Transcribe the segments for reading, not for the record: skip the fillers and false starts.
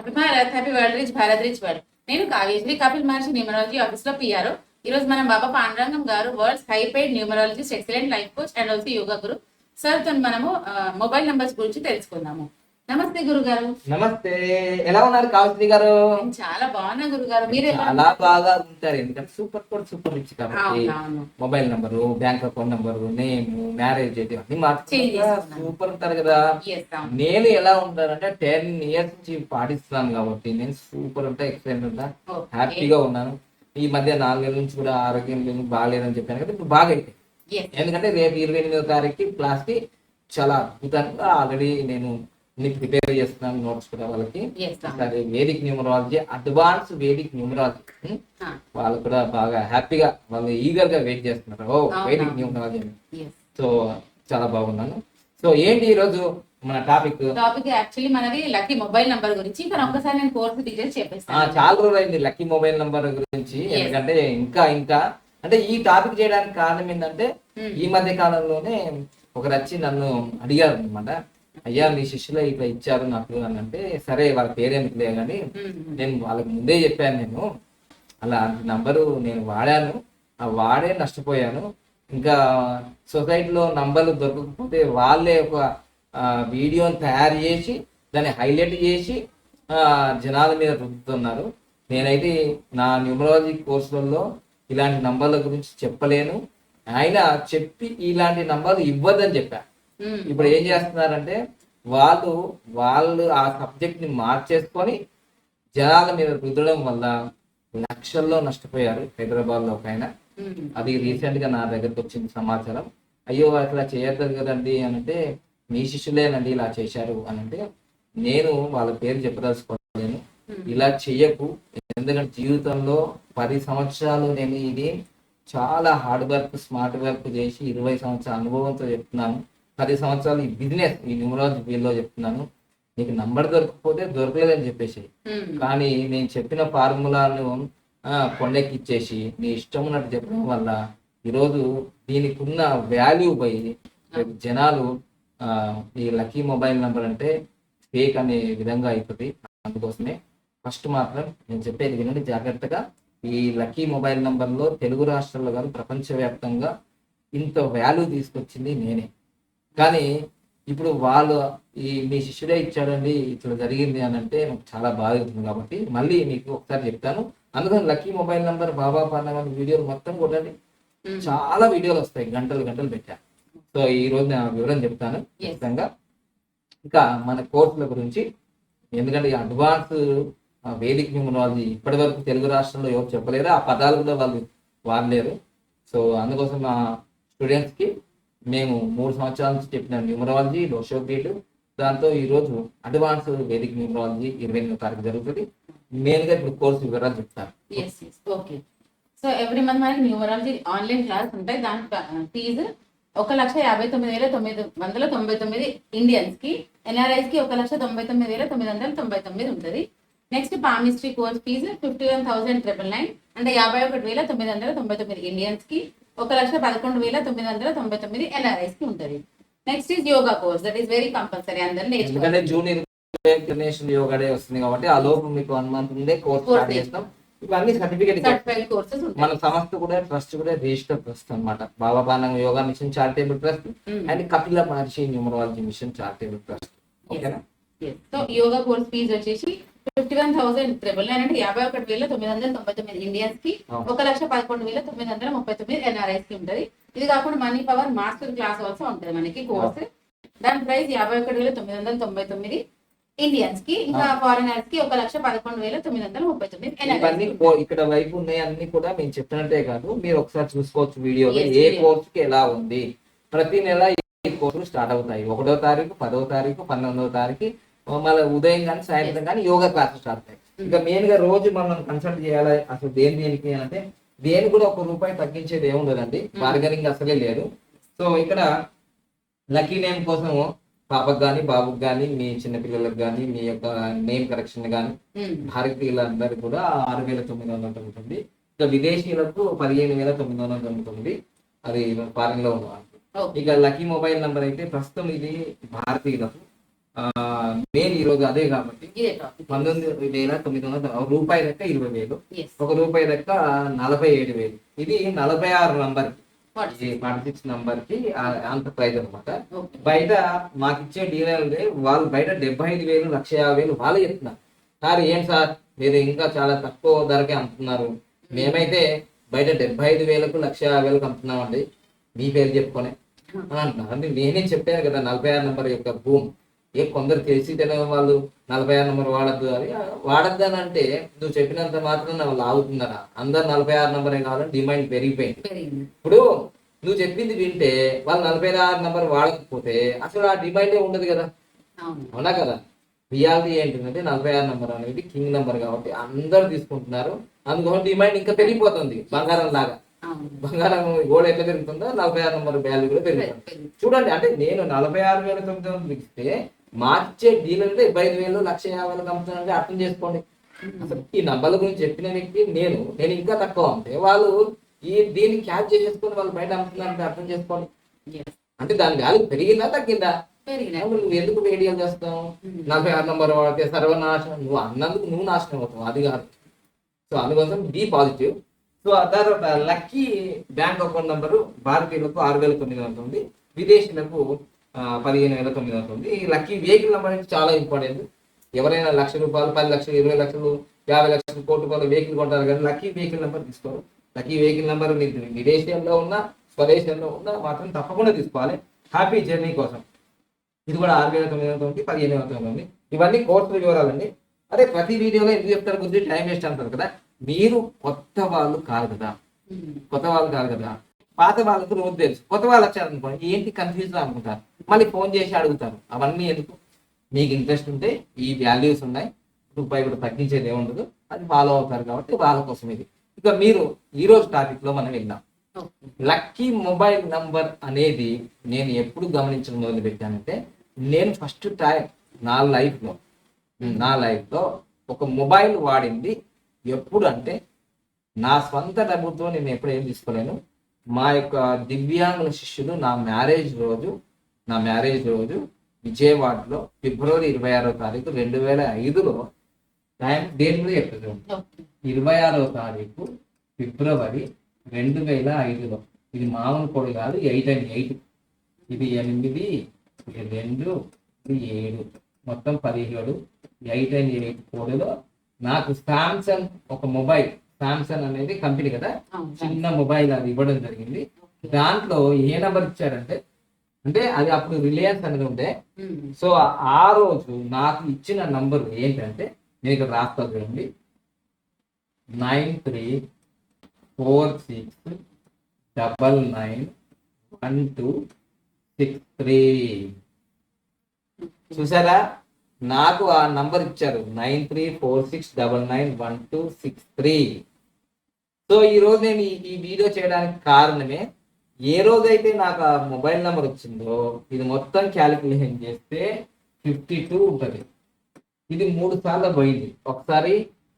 Happy Bharat, happy world, rich Bharat, rich world. నేను కావ్యశ్రీ, కపిల్ మహర్షి numerology office లో PR. ఈ రోజు మనం బాబా పాండురంగం గారు, world's high paid numerologist, excellent life coach and also yoga Guru sir తో మనము మొబైల్ నంబర్స్ గురించి తెలుసుకుందాము. నమస్తే గురుగారు. నమస్తే, ఎలా ఉన్నారు కావ్యశ్రీ గారు? నేను చాలా బాగున్నా గురుగారు, మీరు చాలా బాగా ఉంటారు. ఎందుకంటే సూపర్ కోడ్ సూపర్ రిచ్ కాబట్టి అవును. Mobile number, bank account number, name, marriage date అన్ని మార్చి సూపర్ ఉంటారు కదా. Yes, అవును. నేను ఎలా ఉంటానంటే 10 years నుంచి పాటిస్తున్నాను కాబట్టి నేను సూపర్ ఉంటా, ఎక్సలెంట్ ఉంటా, Okay. హ్యాపీగా ఉన్నాను. ఈ మధ్య 4 నెలల నుంచి కూడా ఆరోగ్యం బాగాలేదని చెప్పాను కదా, ఇప్పుడు బాగా అయిపోయింది. Yes. ఎందుకంటే రేపు 28వ తారీఖుకి క్లాస్ కి చాలా అద్భుతంగా ఆల్రెడీ నేను ప్రిపేర్ చేస్తున్నాను నోట్స్ కూడా వాళ్ళకి. Yes, సరే, Vedic numerology, advance Vedic numerology వాళ్ళు కూడా బాగా హ్యాపీగా వాళ్ళు ఈగర్ గా వెయిట్ చేస్తున్నారు. ఓ వేదిక్ న్యూమరాలజీ. Yes. సో చాలా బాగున్నాను. సో ఏంటి ఈ రోజు మన టాపిక్? యాక్చువల్లీ మనది లక్కీ మొబైల్ నంబర్ గురించి, కానీ ఒక్కసారి నేను కోర్సు డీటెయిల్స్ చెప్పేస్తాను. చాలా రోజులు అయింది లక్కీ మొబైల్ నంబర్ గురించి. ఎందుకంటే ఇంకా అంటే ఈ టాపిక్ చేయడానికి కారణం ఏంటంటే ఈ మధ్య కాలంలోనే ఒకరు వచ్చి నన్ను అడిగారు అనమాట, అయ్యా మీ శిష్యులు ఇట్లా ఇచ్చారు నాకు అని. అంటే సరే, వాళ్ళ పేరేందుకులే కానీ నేను వాళ్ళకి ముందే చెప్పాను, నేను అలా నంబరు నేను వాడాను, ఆ వాడే నష్టపోయాను. ఇంకా సొసైటీలో నంబర్లు దొరకకపోతే వాళ్ళే ఒక వీడియోని తయారు చేసి దాన్ని హైలైట్ చేసి జనాల మీద రుద్దుతున్నారు. నేనైతే నా న్యూమరాలజీ కోర్సులలో ఇలాంటి నంబర్ల గురించి చెప్పలేను, ఆయన చెప్పి ఇలాంటి నంబర్లు ఇవ్వద్దని చెప్పాను. ఇప్పుడు ఏం చేస్తున్నారంటే వాళ్ళు ఆ సబ్జెక్ట్ ని మార్చేసుకొని జనాల మీద రుద్దడం వల్ల లక్షల్లో నష్టపోయారు. హైదరాబాద్ లో ఒక ఆయన, అది రీసెంట్ గా నా దగ్గరకు వచ్చింది సమాచారం. అయ్యో అట్లా చేయొద్దు కదండి అని అంటే, మీ శిష్యులేనండి ఇలా చేశారు అని అంటే, నేను వాళ్ళ పేరు చెప్పదలుచుకోలేను. ఇలా చెయ్యకు, ఎందుకంటే జీవితంలో 10 సంవత్సరాలు నేను ఇది చాలా హార్డ్ వర్క్, స్మార్ట్ వర్క్ చేసి 20 సంవత్సరాల అనుభవంతో చెప్తున్నాను. 10 సంవత్సరాలు ఈ బిజినెస్, ఈ న్యూమరాలజీ ఫీల్డ్ లో చెప్తున్నాను. నీకు నంబర్ దొరకకపోతే దొరకలేదని చెప్పేసి, కానీ నేను చెప్పిన ఫార్ములాను కొండెక్కిచ్చేసి నీ ఇష్టం ఉన్నట్టు చెప్పడం వల్ల ఈరోజు దీనికి ఉన్న వాల్యూ పోయి జనాలు ఈ లక్కీ మొబైల్ నంబర్ అంటే ఫేక్ అనే విధంగా అవుతుంది. అందుకోసమే ఫస్ట్ మాత్రం నేను చెప్పేది వినండి జాగ్రత్తగా. ఈ లక్కీ మొబైల్ నంబర్లో తెలుగు రాష్ట్రాల్లో కాదు ప్రపంచవ్యాప్తంగా ఇంత వాల్యూ తీసుకొచ్చింది నేనే. కానీ ఇప్పుడు వాళ్ళు మీ శిష్యుడే ఇచ్చాడండి ఇట్లా జరిగింది అని అంటే నాకు చాలా బాధ అవుతుంది. కాబట్టి మళ్ళీ మీకు ఒకసారి చెప్తాను. అందుకని లక్కీ మొబైల్ నంబర్ బాబా పాండురంగం వీడియోలు మొత్తం కొట్టండి, చాలా వీడియోలు వస్తాయి, గంటలు పెట్టా. సో ఈ రోజు నేను వివరం చెప్తాను ఖచ్చితంగా. ఇంకా మన కోర్సుల గురించి, ఎందుకంటే అడ్వాన్స్ వేదిక్ న్యూమరాలజీ ఇప్పటి వరకు తెలుగు రాష్ట్రంలో ఎవరు చెప్పలేరు, ఆ పదాలు కూడా వాళ్ళు వాడలేరు. సో అందుకోసం మా స్టూడెంట్స్కి మేము 3 సంవత్సరాల నుంచి చెప్పిన న్యూమరాలజీ లోషోపీడ్, దాంతో ఈరోజు అడ్వాన్స్ వేదిక్ న్యూమరాలజీ 28వ తారీఖు జరుగుతుంది. మెయిన్గా ఇప్పుడు కోర్సు వివరాలు చెప్తాను. ఓకే. సో ఎవ్రీ మంత్ మనకి న్యూమరాలజీ ఆన్లైన్ క్లాస్ ఉంటాయి. దాని ఫీజు 1,59,999 ఇండియన్స్ కి, ఎన్ఆర్ఐస్ కి 1,99,999 ఉంటుంది. నెక్స్ట్ పామిస్ట్రీ కోర్స్ ఫీజు 51,999, అంటే 51,999 ఇండియన్స్ కి, 1,11,999 ఎన్ఆర్ఐస్ కి ఉంటుంది. Next is yoga course, that is very compulsory, అందరూ ఎందుకంటే జూన్ ఇంటర్నేషనల్ యోగా డే వస్తుంది కాబట్టి ఆ లోపు మీకు 1 month ముందే కోర్స్ స్టార్ట్ చేస్తాం. ఇవన్నీ సర్టిఫికేట్ కోర్సెస్. మన సంస్థ కూడా ట్రస్ట్ కూడా రిజిస్టర్ ట్రస్ట్ అనమాట. Baba Pandurangam yoga mission charitable trust and Kapila Maharshi numerology mission charitable trust. ఓకేనా? సో యోగా కోర్స్ ఫీజు వచ్చేసి 51,999, అంటే 51,999 ఇండియన్స్ కి, 1,11,999 ఎన్ఆర్ఐస్ కి ఉంటుంది. ఇది కాకుండా money power master class also ఉంటుంది మనకి కోర్స్. దాని ప్రైస్ 51,999 ఇండియన్స్ కి, ఇంకా ఫారినర్స్ కి 1,11,999 ఇక్కడ వైపు ఉన్నాయి. అన్ని కూడా మేము చెప్పినట్టే కాదు, మీరు ఒకసారి చూసుకోవచ్చు వీడియోలో ఏ కోర్స్ కి ఎలా ఉంది. ప్రతి నెల ఈ కోర్సులు స్టార్ట్ అవుతాయి. 1వ తారీఖు, 10వ తారీఖు, 12వ తారీఖు మళ్ళీ ఉదయం కానీ సాయంత్రం కానీ యోగా క్లాసెస్ స్టార్ట్ అవుతాయి. ఇంకా మెయిన్ గా రోజు మనం కన్సల్ట్ చేయాలి. అసలు దేనికి అంటే దేని కూడా ₹1 తగ్గించేది ఏముండదండి, బార్గెనింగ్ అసలే లేదు. సో ఇక్కడ లక్కీ నేమ్ కోసం పాపకు కానీ బాబుకి కానీ, మీ చిన్నపిల్లలకు కానీ, మీ యొక్క నేమ్ కరెక్షన్ కానీ భారతీయులందరూ కూడా 6,999 ఉంటుంది. ఇక విదేశీయులకు 15,999, అది ఫారిన్ లో ఉన్నవాళ్ళు. ఇక లక్కీ మొబైల్ నంబర్ అయితే ప్రస్తుతం ఇది భారతీయులకు మెయిన్ ఈ రోజు అదే కాబట్టి ఇదే టాపిక్. 19,900 రూపాయి లెక్క 20,000, Yes. ₹1 లెక్క 47,000. ఇది 46 నంబర్, What? ఈ 46 నంబర్ కి అంత ప్రైజ్ అనమాట. Okay. బయట మాకు ఇచ్చే డీలర్ వాళ్ళు బయట 75,000, 1,50,000 వాళ్ళు చెప్తున్నారు. సార్ ఏం సార్ మీరు ఇంకా చాలా తక్కువ ధరకే అమ్ముతున్నారు, మేమైతే బయట 75,000కు 1,50,000కు అమ్ముతున్నామండి మీ పేరు చెప్పుకొని అని అంటున్నారు. అంటే నేనే చెప్పాను కదా 46 నంబర్ యొక్క భూమి. కొందరు తెలిసి తెలియని వాళ్ళు 46 నంబర్ వాడద్దు అని అని అంటే నువ్వు చెప్పినంత మాత్రం వాళ్ళు ఆగుతున్నారా? అందరు 46 నంబరే కావాలని డిమాండ్ పెరిగిపోయింది. ఇప్పుడు నువ్వు చెప్పింది వింటే వాళ్ళు 46 నంబర్ వాడకపోతే అసలు ఆ డిమాండే ఉండదు కదా, అవునా కదా? రియాలిటీ ఏంటంటే 46 నంబర్ అనేది కింగ్ నంబర్ కాబట్టి అందరు తీసుకుంటున్నారు, అందుకోసం డిమాండ్ ఇంకా పెరిగిపోతుంది. బంగారం లాగా బంగారం గోల్డ్ ఎట్లా పెరుగుతుందో 46 నంబర్ వాల్యూ కూడా పెరుగుతుంది. చూడండి, అంటే నేను 46,900 ఇస్తే మార్చే డీలర్ 75,000, 1,50,000 అమ్ముతానంటే అర్థం చేసుకోండి. అసలు ఈ నంబర్ల గురించి చెప్పిన వ్యక్తి నేను ఇంకా తక్కువ అంటే వాళ్ళు దీన్ని క్యాచ్ చేసేసుకొని వాళ్ళు బయట అమ్ముతున్నారంటే అర్థం చేసుకోండి. అంటే దాని వాల్యూ పెరిగిందా తగ్గిందా? నువ్వు ఎందుకు వీడియోలు చేస్తావు? 46 నంబర్ వాడితే సర్వనాశనం, నువ్వు అన్నందుకు నువ్వు నాశనం అవుతావు, అది కాదు. సో అందుకోసం బీ పాజిటివ్. సో తర్వాత లక్కీ బ్యాంక్ అకౌంట్ నంబరు భారతీయులకు 6,900 ఉంది, విదేశీయులకు 15,900 ఉంది. ఈ లక్కీ వెహికల్ నెంబర్ అనేది చాలా ఇంపార్టెంట్. ఎవరైనా ₹1,00,000, 10 లక్షలు, 20 లక్షలు, 50 లక్షలు, ₹1,00,00,000 వెహికల్ కొంటారు కానీ లక్కీ వెహికల్ నెంబర్ తీసుకోరు. లక్కీ వెహికల్ నెంబర్ విదేశీయంలో ఉన్నా స్వదేశంలో ఉన్నా మాత్రం తప్పకుండా తీసుకోవాలి హ్యాపీ జర్నీ కోసం. ఇది కూడా 6,900 ఉంది, 15,900 ఉంది. ఇవన్నీ కోర్సు వివరాలండి. అదే ప్రతి వీడియోలో ఎందుకు చెప్తారు, గురించి టైం వేస్ట్ అంటారు కదా. మీరు కొత్త వాళ్ళు కాదు కదా, పాత వాళ్ళకు రోజు తెలుసు. కొత్త వాళ్ళు వచ్చారనుకోండి ఏంటి కన్ఫ్యూజ్ అనుకుంటారు, మళ్ళీ ఫోన్ చేసి అడుగుతారు. అవన్నీ ఎందుకు? మీకు ఇంట్రెస్ట్ ఉంటే ఈ వాల్యూస్ ఉన్నాయి, రూపాయి కూడా తగ్గించేది ఏముండదు, అది ఫాలో అవుతారు కాబట్టి వాళ్ళ కోసం ఇది. ఇక మీరు ఈ రోజు టాపిక్ లో మనం వెళ్దాం. లక్కీ మొబైల్ నంబర్ అనేది నేను ఎప్పుడు గమనించడం మొదలు పెట్టానంటే, నేను ఫస్ట్ టైం నా లైఫ్ లో ఒక మొబైల్ వాడింది ఎప్పుడు అంటే, నా స్వంత డబ్బుతో నేను ఎప్పుడు ఏం తీసుకోలేను. మా యొక్క దివ్యాంగుల శిష్యులు నా మ్యారేజ్ రోజు విజయవాడలో ఫిబ్రవరి 26వ తారీఖు 2005లో టైం డేట్ కూడా చెప్తుంది. 26వ తారీఖు ఫిబ్రవరి 2005లో. ఇది మామూలు కోడి కాదు, 8 and 8. ఇది 8, ఇది 2, ఇది 7, మొత్తం 17. 8 and 8 కోడిలో నాకు సామ్సంగ్ ఒక మొబైల్, సామ్సంగ్ అనేది కంపెనీ కదా, చిన్న మొబైల్ అది ఇవ్వడం జరిగింది. దాంట్లో ఏ నెంబర్ ఇచ్చారంటే, అంటే అది అప్పుడు రిలయన్స్ అనేది ఉండే. సో ఆ రోజు నాకు ఇచ్చిన నంబర్ ఏంటంటే, నేను ఇక్కడ రాస్తా చూడండి, 9346991263. చూసారా, నాకు ఆ నంబర్ ఇచ్చారు 9346991263. సో ఈ రోజు నేను ఈ వీడియో చేయడానికి కారణమే, ఏ రోజైతే నాకు ఆ మొబైల్ నెంబర్ వచ్చిందో ఇది మొత్తం క్యాలిక్యులేషన్ చేస్తే 52 ఉంటుంది. ఇది 3 సార్లు పోయింది. ఒకసారి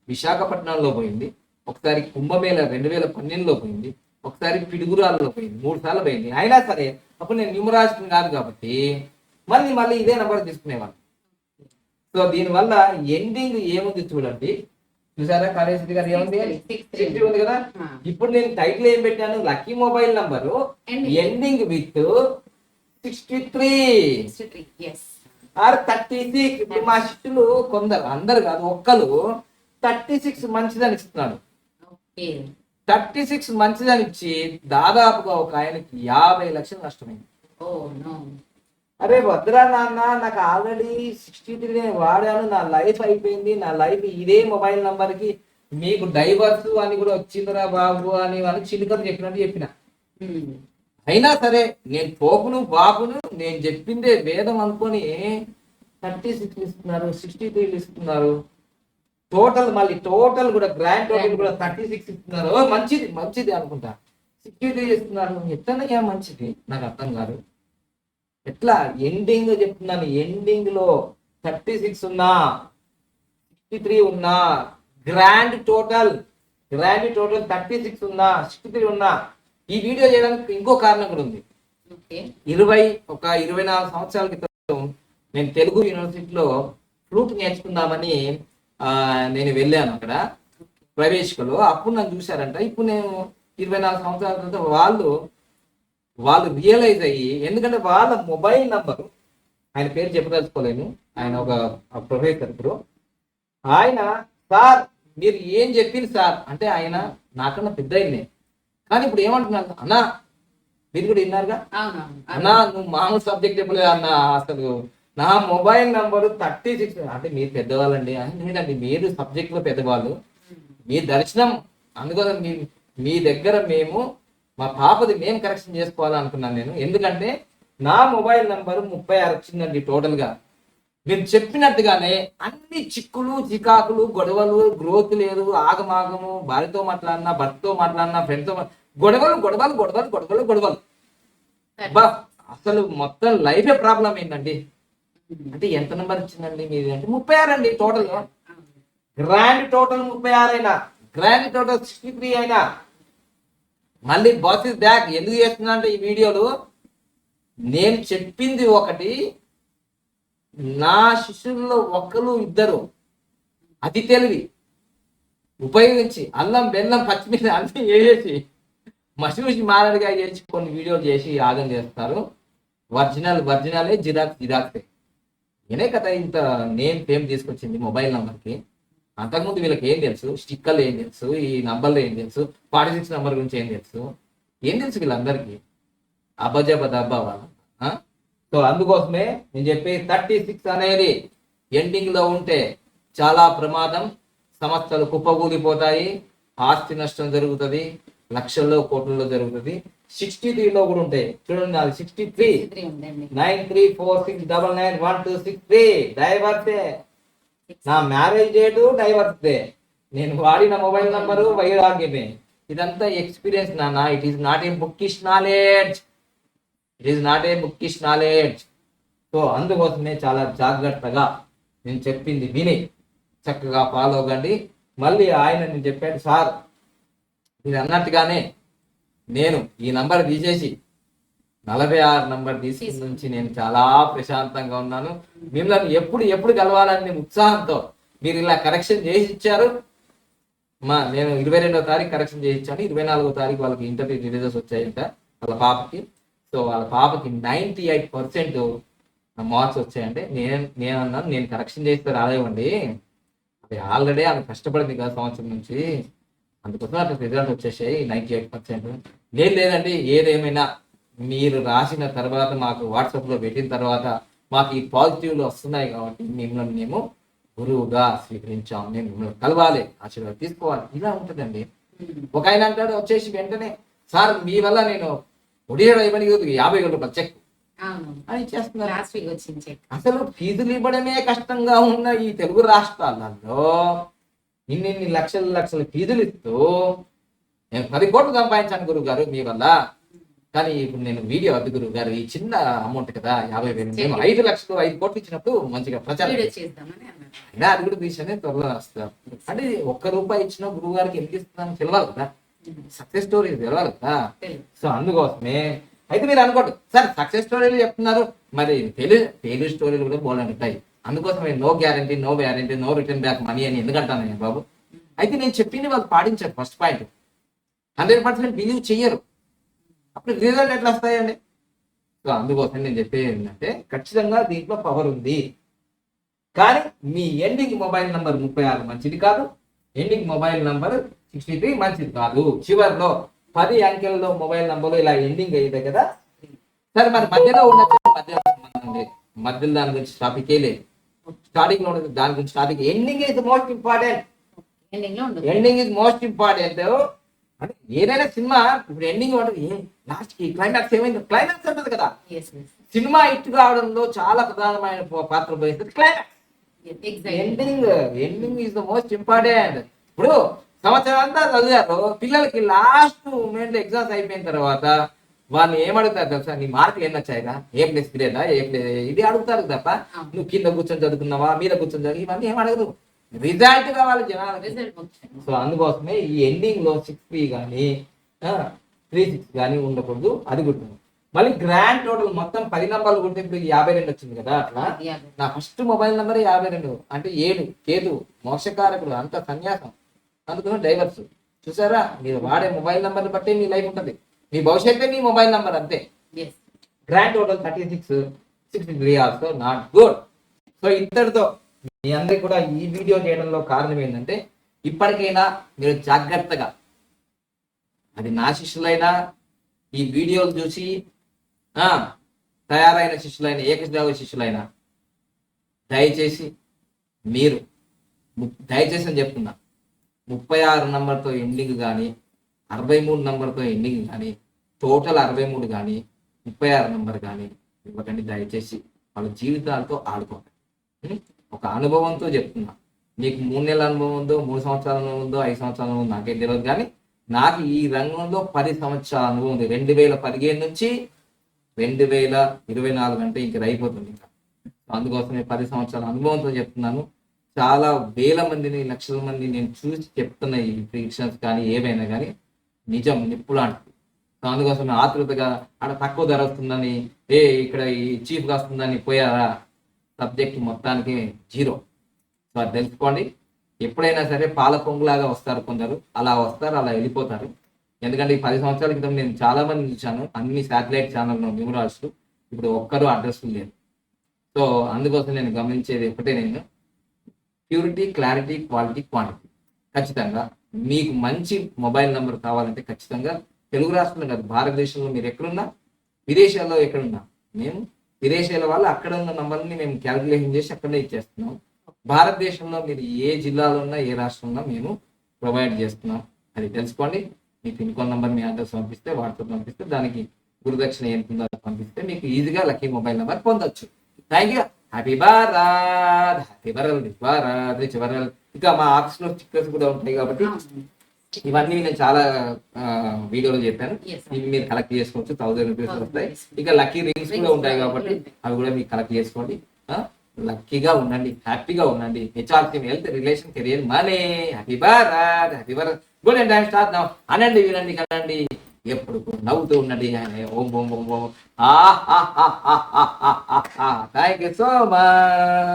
విశాఖపట్నంలో పోయింది, ఒకసారి కుంభమేళ 2012లో పోయింది, ఒకసారి పిడుగురాల్లో పోయింది. 3 సార్లు పోయింది. అయినా సరే అప్పుడు నేను న్యూమరాజన్ కాదు కాబట్టి మళ్ళీ ఇదే నెంబర్ తీసుకునేవాళ్ళు. సో దీనివల్ల ఎండింగ్ ఏముంది చూడండి, చూసారా కాళేశ్వరి గారు ఏముంది, 60 ఉంది కదా. ఇప్పుడు నేను టైటిల్ ఏం పెట్టాను, lucky mobile number ending with 63 or 36. ఇప్పుడు మా శిష్యులు కొందరు, అందరు కాదు, ఒక్కరు 36 మంచిదని ఇస్తున్నాడు. 36 మంచిదని ఇచ్చి దాదాపుగా ఒక ఆయనకి 50 లక్షలు నష్టమైంది. అరే వద్దురా నాన్న, నాకు ఆల్రెడీ 63 నేను వాడాను, నా లైఫ్ అయిపోయింది, నా లైఫ్ ఇదే మొబైల్ నంబర్ కి మీకు డైవర్స్ అని కూడా వచ్చిందిరా బాబు అని వాళ్ళు చిలుకలు చెప్పినట్టు చెప్పిన. అయినా సరే నేను పోపును బాబును, నేను చెప్పిందే వేదం అనుకొని 36 ఇస్తున్నారు, 63 ఇస్తున్నారు. టోటల్ కూడా గ్రాండ్ టోటల్ కూడా 36 ఇస్తున్నారు. మంచిది అనుకుంటా. 63 ఇస్తున్నారు. ఎట్లనయ్యా మంచిది, నాకు అర్థం కాదు. ఎట్లా ఎండింగ్ చెప్తున్నాను, ఎండింగ్ లో 36 ఉన్నా, 63 ఉన్నా, గ్రాండ్ టోటల్ 36 ఉన్నా, 63 ఉన్నా. ఈ వీడియో చేయడానికి ఇంకో కారణం కూడా ఉంది. 24 సంవత్సరాల క్రితం నేను తెలుగు యూనివర్సిటీలో ఫ్లూట్ నేర్చుకుందామని నేను వెళ్ళాను అక్కడ ప్రవేశికలో. అప్పుడు నన్ను చూశారంట. ఇప్పుడు నేను 24 సంవత్సరాల తర్వాత వాళ్ళు రియలైజ్ అయ్యి, ఎందుకంటే వాళ్ళ మొబైల్ నంబరు, ఆయన పేరు చెప్పదలుచుకోలేను, ఆయన ఒక ప్రొఫెసర్. ఇప్పుడు ఆయన, సార్ మీరు ఏం చెప్పింది సార్ అంటే, ఆయన నాకన్నా పెద్ద ఆయన్నే. కానీ ఇప్పుడు ఏమంటున్నారు, అన్నా మీరు కూడా విన్నారుగా, అన్నా నువ్వు మామూలు సబ్జెక్ట్ చెప్పలేదు అన్న, అసలు నా మొబైల్ నంబరు 36 అంటే మీరు పెద్దవాళ్ళండి అని. లేదండి, మీరు సబ్జెక్ట్ లో పెద్దవాళ్ళు, మీ దర్శనం, అందుకని మీ దగ్గర మేము మా పాపది మేము కరెక్షన్ చేసుకోవాలనుకున్నాను నేను. ఎందుకంటే నా మొబైల్ నంబరు 36 వచ్చిందండి టోటల్ గా. మీరు చెప్పినట్టుగానే అన్ని చిక్కులు చికాకులు గొడవలు, గ్రోత్ లేదు, ఆగమాగము, భార్యతో మాట్లాడినా, భర్తతో మాట్లాడినా, ఫ్రెండ్తో గొడవలు గొడవలు గొడవలు గొడవలు గొడవలు. బా అసలు మొత్తం లైఫే ప్రాబ్లం ఏంటండి. అంటే ఎంత నెంబర్ వచ్చిందండి మీది అంటే 36 అండి టోటల్. గ్రాండ్ టోటల్ 36 అయినా, గ్రాండ్ టోటల్ 63 అయినా, మళ్ళీ బాస్ ఇస్ బ్యాక్. ఎందుకు చేస్తున్నా అంటే ఈ వీడియోలు నేను చెప్పింది ఒకటి, నా శిష్యుల్లో ఒక్కరు ఇద్దరు అతి తెలివి ఉపయోగించి అల్లం బెల్లం పచ్చిమిర్చి అన్ని వేసేసి మసిమిసి మారడిగా చేసి కొన్ని వీడియోలు చేసి యాగం చేస్తారు. ఒరిజినలే జిరాక్సే. నేనే కదా ఇంత నేమ్ ఫేమ్ తీసుకొచ్చింది మొబైల్ నంబర్కి. అంతకుముందు వీళ్ళకి ఏం తెలుసు, స్టిక్కర్లు ఏం తెలుసు, ఈ నంబర్లు ఏం తెలుసు, 46 నంబర్ గురించి ఏం తెలుసు వీళ్ళందరికీ. అబ్బా వాళ్ళు. సో అందుకోసమే నేను చెప్పి 36 అనేది ఎండింగ్ లో ఉంటే చాలా ప్రమాదం. సంస్థలు కుప్పకూలిపోతాయి, ఆస్తి నష్టం జరుగుతుంది, లక్షల్లో కోట్లలో జరుగుతుంది. 63లో కూడా ఉంటాయి చూడండి, అది 63 9346991263 డైవర్సే. నా మ్యారేజ్ డేటు డైవర్స్దే, నేను వాడిన మొబైల్ నంబరు వైరాగ్యమే. ఇదంతా ఎక్స్పీరియన్స్ నాన్న. It is not a bookish knowledge, so అందుకోసమే చాలా జాగ్రత్తగా నేను చెప్పింది విని చక్కగా ఫాలో అవ్వండి. మళ్ళీ ఆయన నేను చెప్పాడు, సార్ మీరు అన్నట్టుగానే నేను ఈ నంబర్ తీసేసి 46 నంబర్ తీసుకున్న నుంచి నేను చాలా ప్రశాంతంగా ఉన్నాను. మిమ్మల్ని ఎప్పుడు కలవాలని ఉత్సాహంతో మీరు ఇలా కరెక్షన్ చేసి ఇచ్చారు. నేను 22వ తారీఖు కరెక్షన్ చేసి ఇచ్చాను. 24వ తారీఖు వాళ్ళకి ఇంటర్వ్యూ రిలీజెస్ వచ్చాయంట వాళ్ళ పాపకి. సో వాళ్ళ పాపకి 98% మార్క్స్ వచ్చాయంటే నేను అన్నాను, నేను కరెక్షన్ చేస్తే రాలేవండి, అది ఆల్రెడీ ఆమె కష్టపడింది కదా సంవత్సరం నుంచి, అందుకోసం అట్లా రిజల్ట్ వచ్చేసాయి 98%. లేదండి, ఏదేమైనా మీరు రాసిన తర్వాత మాకు వాట్సాప్లో పెట్టిన తర్వాత మాకు ఈ పాజిటివ్లు వస్తున్నాయి కాబట్టి మిమ్మల్ని మేము గురువుగా స్వీకరించాం, మేము మిమ్మల్ని కలవాలి, ఆశీర్వాదం తీసుకోవాలి, ఇలా ఉంటుందండి. ఒక ఆయన అంటాడు వచ్చేసి వెంటనే, సార్ మీ వల్ల నేను 50,000 రూపాయలు చెక్ అని చేస్తున్నారు. అసలు ఫీజులు ఇవ్వడమే కష్టంగా ఉన్న ఈ తెలుగు రాష్ట్రాలలో ఇన్ని లక్షల ఫీజులు ఇస్తూ నేను 10 కోట్లు సంపాదించాను గురువు గారు మీ వల్ల. కానీ ఇప్పుడు నేను వీడియో వద్దు గురువు గారు, ఈ చిన్న అమౌంట్ కదా 50,000, నేను 5 లక్షలు 5 కోట్లు ఇచ్చినప్పుడు మంచిగా ప్రచారం అయినా అది కూడా తీసేనే త్వరలో వస్తారు. అంటే ₹1 ఇచ్చిన గురువు గారికి ఎందుకు ఇస్తున్నాను తెలియాలి కదా, సక్సెస్ స్టోరీ తెలియాలి కదా. సో అందుకోసమే అయితే మీరు అనుకోండి, సార్ సక్సెస్ స్టోరీలు చెప్తున్నారు, మరి ఫెయిల్యూర్ స్టోరీలు కూడా బోల్డ్ ఉంటాయి. అందుకోసమే no guarantee, no return back money అని ఎందుకంటాను నేను బాబు. అయితే నేను చెప్పింది వాళ్ళు పాటించారు. ఫస్ట్ పాయింట్ 100% బిలీవ్ చెయ్యరు, అప్పుడు రిజల్ట్ ఎట్లా వస్తాయండి. సో అందుకోసం నేను చెప్పేది ఏంటంటే ఖచ్చితంగా దీంట్లో పవర్ ఉంది. కానీ మీ ఎండింగ్ మొబైల్ నంబర్ 36 మంచిది కాదు, ఎండింగ్ మొబైల్ నంబర్ 63 మంచిది కాదు. చివరిలో 10 అంకెలలో మొబైల్ నంబర్లు ఇలా ఎండింగ్ అయ్యేది కదా. సరే మరి మధ్యలో మధ్యలో దాని గురించి టాపిక్ లేదు, స్టార్టింగ్ లో దాని గురించి topic. Ending is most important. అంటే ఏదైనా సినిమా ఇప్పుడు ఎండింగ్ ఉంటుంది, లాస్ట్ కి క్లైమాక్స్ ఏమైంది, క్లైమాక్స్ ఉంటుంది కదా. సినిమా హిట్ కావడంలో చాలా ప్రధానమైన పాత్ర వహిస్తుంది climax. Ending is the most important. ఇప్పుడు సంవత్సరం అంతా చదివారు పిల్లలకి, లాస్ట్ మూమెంట్ లో ఎగ్జామ్స్ అయిపోయిన తర్వాత వాళ్ళు ఏమడుగుతారు తెలుసా, నీ మార్కులు ఎన్ని వచ్చాయిగా, A+ గ్రేడా, ఇది అడుగుతారు తప్ప నువ్వు కింద కూర్చొని చదువుకున్నావా, మీద కూర్చొని చదువు, ఇవన్నీ ఏమడగరు, రిజల్ట్ కావాలి జనాలకి. సో అందుకోసమే ఈ ఎండింగ్ లో 6P కానీ 36 కానీ ఉండకూడదు. అది గుర్తుంది. మళ్ళీ గ్రాండ్ టోటల్ మొత్తం 10 నంబర్లు కొడితే ఇప్పుడు 52 వచ్చింది కదా. అట్లా నా ఫస్ట్ మొబైల్ నెంబర్ 52 అంటే 7 కేతు మోక్షకారకుడు అంత సన్యాసం, అందుకని డైవర్స్. చూసారా, మీరు వాడే మొబైల్ నెంబర్ని బట్టి మీ లైఫ్ ఉంటుంది, మీ భవిష్యత్తే మీ మొబైల్ నెంబర్ అంతే. Grand total 36, 63 also not good. So ఇంతటితో మీ అందరికి కూడా ఈ వీడియో చేయడంలో కారణం ఏంటంటే, ఇప్పటికైనా మీరు జాగ్రత్తగా, అది నా శిష్యులైనా ఈ వీడియోలు చూసి తయారైన శిష్యులైన ఏకశ్రావ శిష్యులైన దయచేసి మీరు దయచేసి అని చెప్తున్నా, 36 నంబర్తో ఎండింగ్ కానీ 63 నంబర్తో ఎండింగ్ కానీ టోటల్ 63 కానీ 36 నంబర్ కానీ ఇవ్వకండి దయచేసి. వాళ్ళ జీవితాలతో ఆడుకోండి. ఒక అనుభవంతో చెప్తున్నా, మీకు 3 నెలల అనుభవం ఉందో, 3 సంవత్సరాల అనుభవం ఉందో, 5 సంవత్సరాల అనుభవం నాకేం తెలియదు, కానీ నాకు ఈ రంగంలో 10 సంవత్సరాల అనుభవం ఉంది. 2015 నుంచి 2024 అంటే ఇంక అయిపోతుంది. ఇంకా అందుకోసమే 10 సంవత్సరాల అనుభవంతో చెప్తున్నాను. చాలా వేల మందిని, లక్షల మంది నేను చూసి చెప్తున్న ఈ ప్రిడిక్షన్స్ కానీ ఏవైనా కానీ నిజం నిప్పులాంటిది. సో అందుకోసమే ఆతృతగా అక్కడ తక్కువ ధర వస్తుందని, ఇక్కడ ఈ చీఫ్గా వస్తుందని పోయారా, సబ్జెక్ట్ మొత్తానికి 0. సో అది తెలుసుకోండి. ఎప్పుడైనా సరే పాల పొంగులాగా వస్తారు కొందరు, అలా వస్తారు, అలా వెళ్ళిపోతారు. ఎందుకంటే ఈ 10 సంవత్సరాల క్రితం నేను చాలా మంది చూశాను, అన్ని శాటిలైట్ ఛానల్లో న్యూమరాల్స్, ఇప్పుడు ఒక్కరు అడ్రస్ లేదు. సో అందుకోసం నేను గమనించేది ఒకటే, నేను ప్యూరిటీ, క్లారిటీ, క్వాలిటీ, క్వాంటిటీ. ఖచ్చితంగా మీకు మంచి మొబైల్ నెంబర్ కావాలంటే ఖచ్చితంగా తెలుగు రాష్ట్రంలో కాదు, భారతదేశంలో మీరు ఎక్కడున్నా, విదేశాల్లో ఎక్కడున్నా, మేము విదేశాల వాళ్ళు అక్కడ ఉన్న నంబర్ని మేము క్యాల్కులేషన్ చేసి అక్కడే ఇచ్చేస్తున్నాం. భారతదేశంలో మీరు ఏ జిల్లాలో ఉన్నా, ఏ రాష్ట్రంలో మేము ప్రొవైడ్ చేస్తున్నాం. అది తెలుసుకోండి. మీ పిన్ కోడ్ నెంబర్, మీ అడ్రస్ పంపిస్తే, వాట్సాప్ పంపిస్తే, దానికి గురుదక్షిణ ఏంటుందో పంపిస్తే మీకు ఈజీగా లక్కీ మొబైల్ నెంబర్ పొందొచ్చు. Thank you. Happy Bharat, happy Bharat, rich వరల్. ఇంకా మా ఆఫీస్లో స్టిక్కర్స్ కూడా ఉంటాయి కాబట్టి ఇవన్నీ నేను చాలా వీడియోలో చెప్పాను. ఇవి మీరు కలెక్ట్ చేసుకోవచ్చు, 1000 రూపీస్ వస్తాయి. ఇక లక్కీ రింగ్స్ కూడా ఉంటాయి కాబట్టి అవి కూడా మీరు కలెక్ట్ చేసుకోండి. లక్కీగా ఉండండి, హ్యాపీగా ఉండండి. HRC health, relation, career, money. Happy Bharat, happy Bharat. Good and time start now. అనండి, వినండి, కనండి, ఎప్పుడు నవ్వుతూ ఉండండి. Om Om Om Om. Thank you so much.